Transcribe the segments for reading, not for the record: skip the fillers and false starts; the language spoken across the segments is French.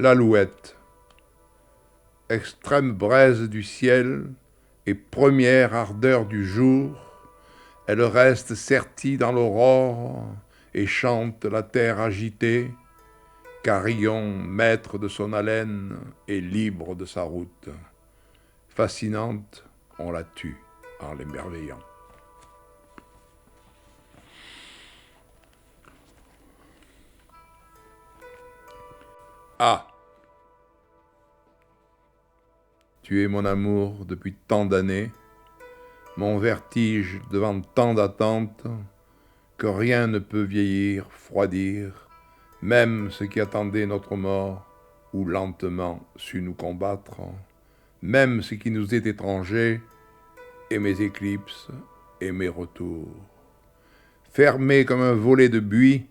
L'alouette, extrême braise du ciel et première ardeur du jour, elle reste sertie dans l'aurore et chante la terre agitée, carillon maître de son haleine et libre de sa route. Fascinante, on la tue en l'émerveillant. Ah, tu es mon amour depuis tant d'années, mon vertige devant tant d'attentes, que rien ne peut vieillir, froidir, même ce qui attendait notre mort, ou lentement sut nous combattre, même ce qui nous est étranger, et mes éclipses, et mes retours. Fermé comme un volet de buis,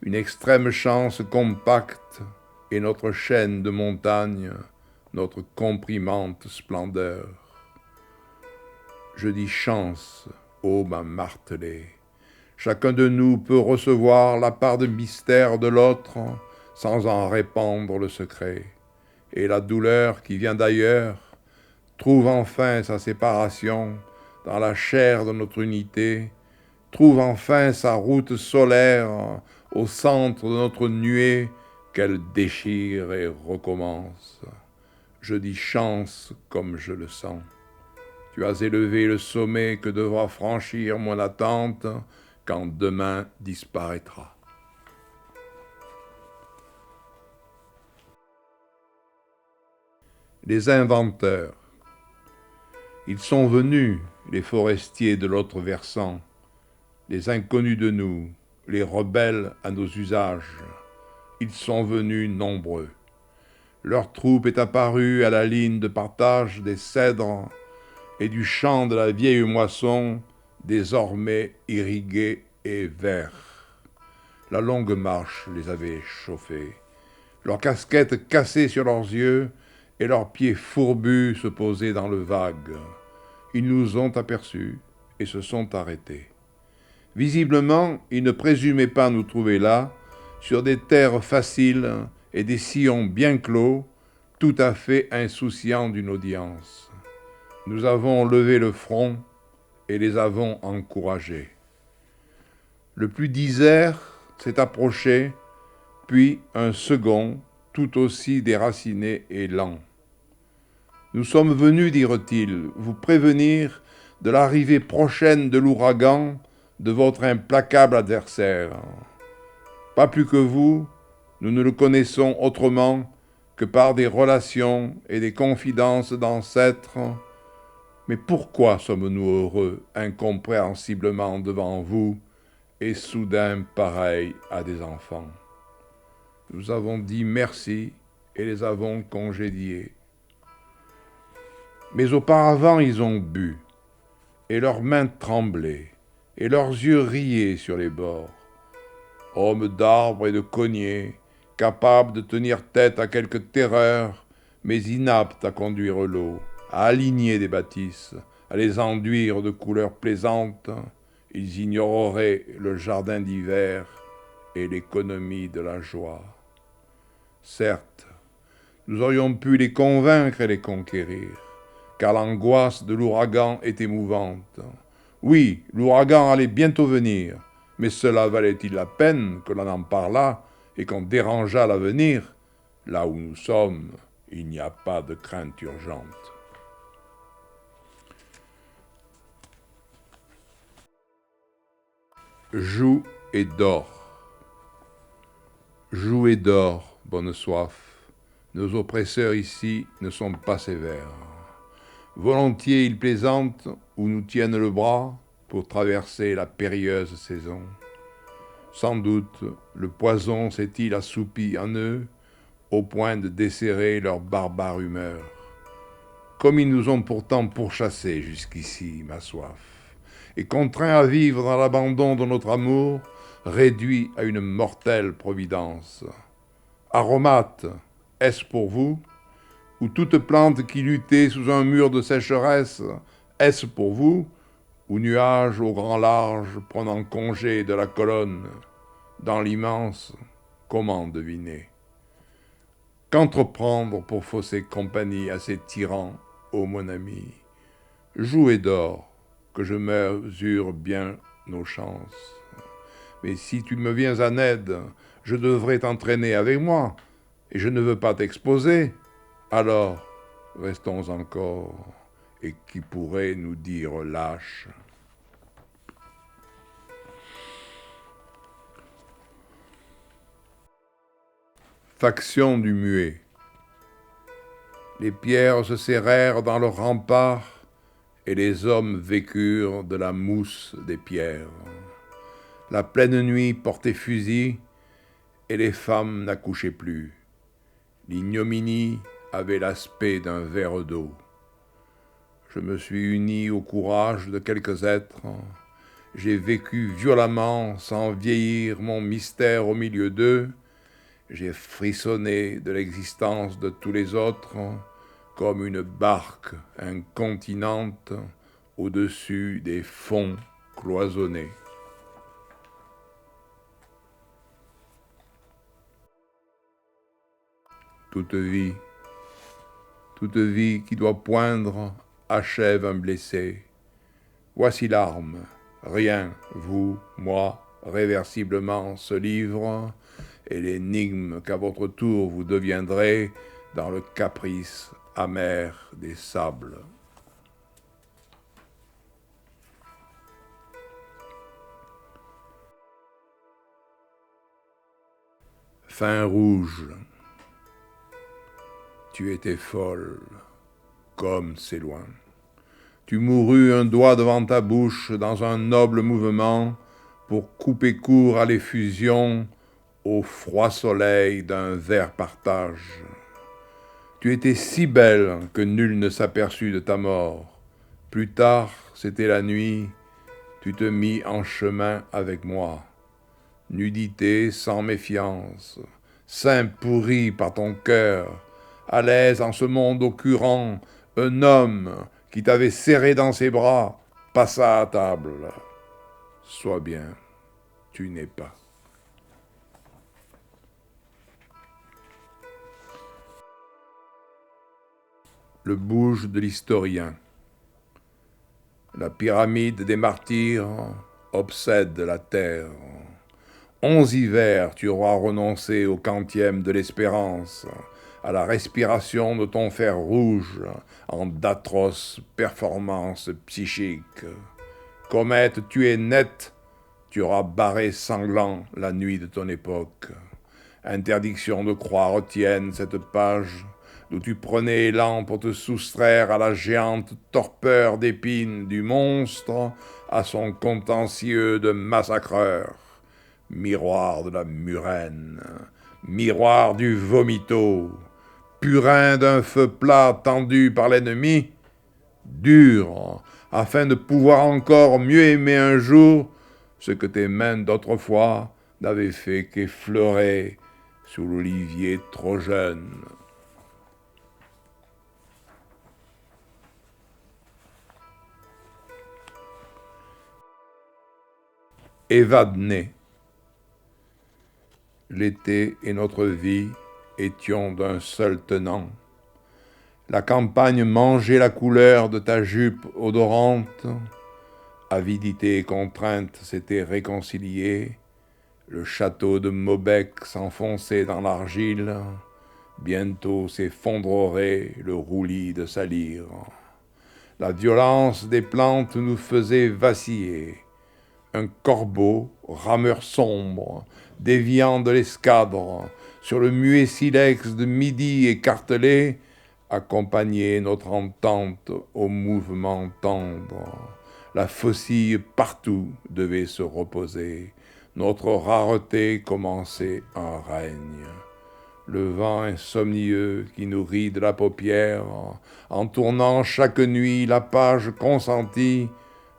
une extrême chance compacte, et notre chaîne de montagnes, notre comprimante splendeur. Je dis chance, ô ma martelée. Chacun de nous peut recevoir la part de mystère de l'autre sans en répandre le secret. Et la douleur qui vient d'ailleurs trouve enfin sa séparation dans la chair de notre unité, trouve enfin sa route solaire au centre de notre nuée qu'elle déchire et recommence. Je dis chance comme je le sens. Tu as élevé le sommet que devra franchir mon attente quand demain disparaîtra. Les inventeurs. Ils sont venus, les forestiers de l'autre versant, les inconnus de nous, les rebelles à nos usages. Ils sont venus nombreux. Leur troupe est apparue à la ligne de partage des cèdres et du champ de la vieille moisson, désormais irrigué et vert. La longue marche les avait chauffés, leurs casquettes cassées sur leurs yeux et leurs pieds fourbus se posaient dans le vague. Ils nous ont aperçus et se sont arrêtés. Visiblement, ils ne présumaient pas nous trouver là, sur des terres faciles et des sillons bien clos, tout à fait insouciants d'une audience. Nous avons levé le front et les avons encouragés. Le plus disert s'est approché, puis un second, tout aussi déraciné et lent. Nous sommes venus, dirent-ils, vous prévenir de l'arrivée prochaine de l'ouragan de votre implacable adversaire. Pas plus que vous, nous ne le connaissons autrement que par des relations et des confidences d'ancêtres. Mais pourquoi sommes-nous heureux incompréhensiblement devant vous et soudain pareils à des enfants? Nous avons dit merci et les avons congédiés. Mais auparavant ils ont bu, et leurs mains tremblaient, et leurs yeux riaient sur les bords. Hommes d'arbres et de cogners, capables de tenir tête à quelque terreur, mais inaptes à conduire l'eau, à aligner des bâtisses, à les enduire de couleurs plaisantes, ils ignoreraient le jardin d'hiver et l'économie de la joie. Certes, nous aurions pu les convaincre et les conquérir, car l'angoisse de l'ouragan est émouvante. Oui, l'ouragan allait bientôt venir, mais cela valait-il la peine que l'on en parlât et qu'on dérangeât l'avenir? Là où nous sommes, il n'y a pas de crainte urgente. Joue et dors. Joue et dors, bonne soif. Nos oppresseurs ici ne sont pas sévères. Volontiers ils plaisantent ou nous tiennent le bras pour traverser la périlleuse saison. Sans doute le poison s'est-il assoupi en eux au point de desserrer leur barbare humeur. Comme ils nous ont pourtant pourchassés jusqu'ici, ma soif, et contraints à vivre dans l'abandon de notre amour, réduits à une mortelle providence. Aromates, est-ce pour vous? Ou toute plante qui luttait sous un mur de sécheresse, est-ce pour vous? Ou nuage au grand large prenant congé de la colonne, dans l'immense, comment deviner? Qu'entreprendre pour fausser compagnie à ces tyrans, ô mon ami? Joue et dors, que je mesure bien nos chances. Mais si tu me viens en aide, je devrais t'entraîner avec moi, et je ne veux pas t'exposer. Alors, restons encore, et qui pourrait nous dire lâche? Faction du muet. Les pierres se serrèrent dans le rempart, et les hommes vécurent de la mousse des pierres. La pleine nuit portait fusil, et les femmes n'accouchaient plus. L'ignominie avait l'aspect d'un verre d'eau. Je me suis uni au courage de quelques êtres. J'ai vécu violemment sans vieillir mon mystère au milieu d'eux. J'ai frissonné de l'existence de tous les autres comme une barque incontinente au-dessus des fonds cloisonnés. Toute vie qui doit poindre, achève un blessé. Voici l'arme, rien, vous, moi, réversiblement ce livre, et l'énigme qu'à votre tour vous deviendrez dans le caprice amer des sables. Fin rouge, tu étais folle, comme c'est loin. Tu mourus un doigt devant ta bouche dans un noble mouvement pour couper court à l'effusion au froid soleil d'un vert partage. Tu étais si belle que nul ne s'aperçut de ta mort. Plus tard, c'était la nuit, tu te mis en chemin avec moi. Nudité sans méfiance, sein pourri par ton cœur, à l'aise en ce monde occurrent, un homme qui t'avait serré dans ses bras passa à table. Sois bien, tu n'es pas. Le bouge de l'historien. La pyramide des martyrs obsède la terre. 11 hivers tu auras renoncé au quantième de l'espérance, à la respiration de ton fer rouge en d'atroces performances psychiques. Comète, tu es net, tu auras barré sanglant la nuit de ton époque. Interdiction de croire retienne cette page d'où tu prenais élan pour te soustraire à la géante torpeur d'épines du monstre, à son contentieux de massacreur. Miroir de la murène, miroir du vomito, purin d'un feu plat tendu par l'ennemi, dur, afin de pouvoir encore mieux aimer un jour ce que tes mains d'autrefois n'avaient fait qu'effleurer sous l'olivier trop jeune. Évadné. L'été et notre vie étions d'un seul tenant. La campagne mangeait la couleur de ta jupe odorante. Avidité et contrainte s'étaient réconciliées. Le château de Maubec s'enfonçait dans l'argile. Bientôt s'effondrerait le roulis de sa lyre. La violence des plantes nous faisait vaciller. Un corbeau, rameur sombre, déviant de l'escadre, sur le muet silex de midi écartelé, accompagnait notre entente au mouvement tendre. La faucille partout devait se reposer. Notre rareté commençait un règne. Le vent insomnieux qui nous rit de la paupière, en tournant chaque nuit la page consentie,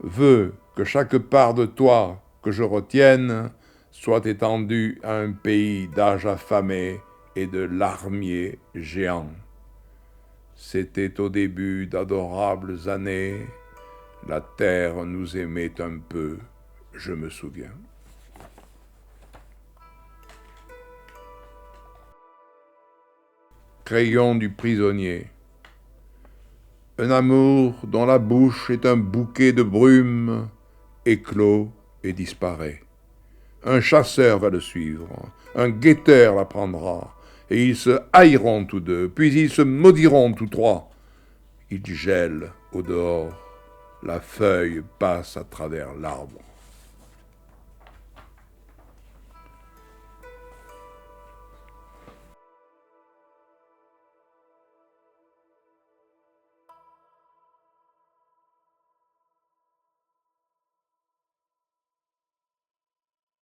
veut que chaque part de toi que je retienne soit étendue à un pays d'âge affamé et de larmiers géants. C'était au début d'adorables années, la terre nous aimait un peu, je me souviens. crayon du prisonnier. Un amour dont la bouche est un bouquet de brume éclot et disparaît. Un chasseur va le suivre, un guetteur la prendra, et ils se haïront tous deux, puis ils se maudiront tous trois. Il gèle au dehors, la feuille passe à travers l'arbre.